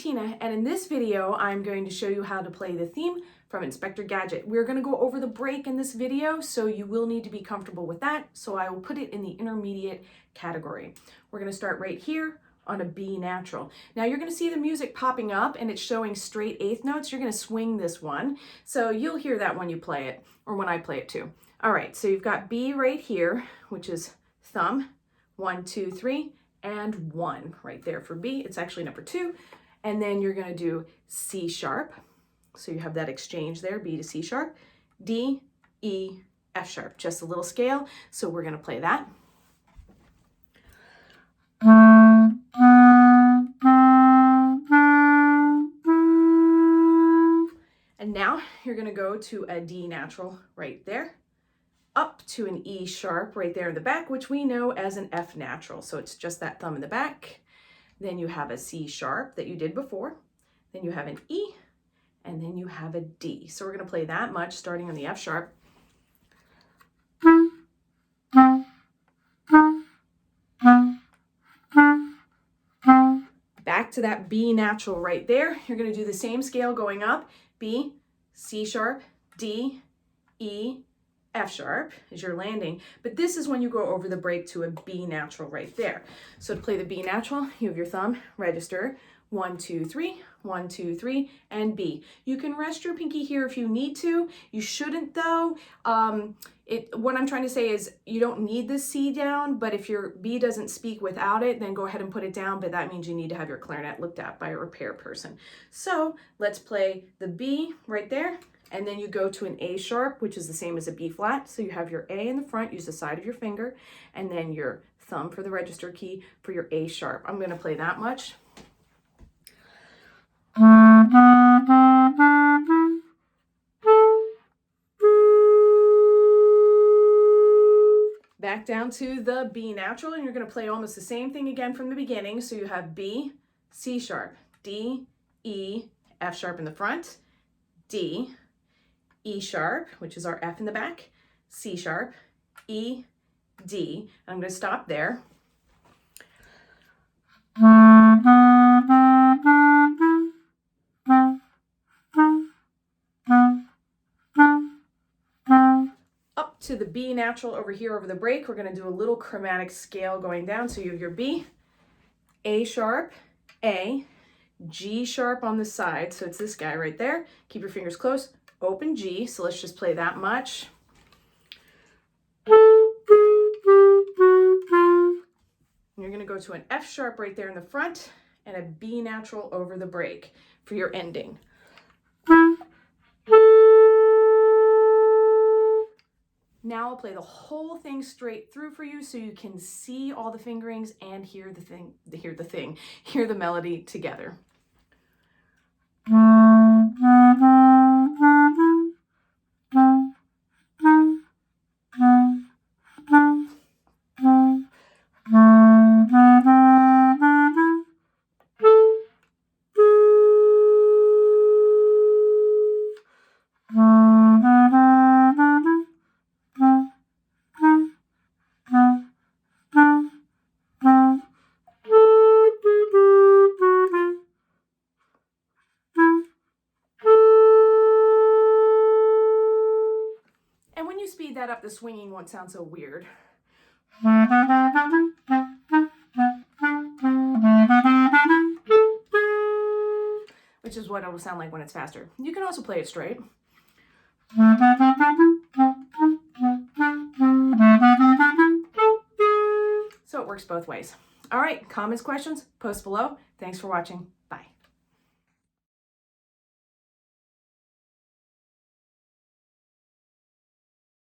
Tina, and in this video, I'm going to show you how to play the theme from Inspector Gadget. We're going to go over the break in this video, so you will need to be comfortable with that, so I will put it in the intermediate category. We're going to start right here on a B natural. Now you're going to see the music popping up and it's showing straight eighth notes. You're going to swing this one, so you'll hear that when you play it, or when I play it too. All right, so you've got B right here, which is thumb, 1, 2, 3, and 1 right there for B. It's actually number 2. And then you're going to do C sharp. So you have that exchange there, B to C sharp, D, E, F sharp, just a little scale. So we're going to play that. And now you're going to go to a D natural right there, up to an E sharp right there in the back, which we know as an F natural. So it's just that thumb in the back. Then you have a C sharp that you did before. Then you have an E, and then you have a D. So we're going to play that much starting on the F sharp. Back to that B natural right there. You're going to do the same scale going up. B, C sharp, D, E, F sharp is your landing, but this is when you go over the break to a B natural right there. So to play the B natural, you have your thumb, register, 1, 2, 3, 1, 2, 3, and B. You can rest your pinky here if you need to. You shouldn't though. What I'm trying to say is you don't need the C down, but if your B doesn't speak without it, then go ahead and put it down, but that means you need to have your clarinet looked at by a repair person. So let's play the B right there. And then you go to an A sharp, which is the same as a B flat. So you have your A in the front, use the side of your finger, and then your thumb for the register key for your A sharp. I'm going to play that much. Back down to the B natural, and you're going to play almost the same thing again from the beginning. So you have B, C sharp, D, E, F sharp in the front, D, E sharp, which is our F in the back, C sharp, E, D. I'm going to stop there. Up to the B natural over here over the break. We're going to do a little chromatic scale going down. So you have your B, A sharp, A, G sharp on the side. So it's this guy right there. Keep your fingers close. Open G, so let's just play that much. You're going to go to an F sharp right there in the front and a B natural over the break for your ending. Now I'll play the whole thing straight through for you so you can see all the fingerings and hear the melody together. And when you speed that up, the swinging won't sound so weird. Which is what it will sound like when it's faster. You can also play it straight. So it works both ways. All right, comments, questions, post below. Thanks for watching. Bye.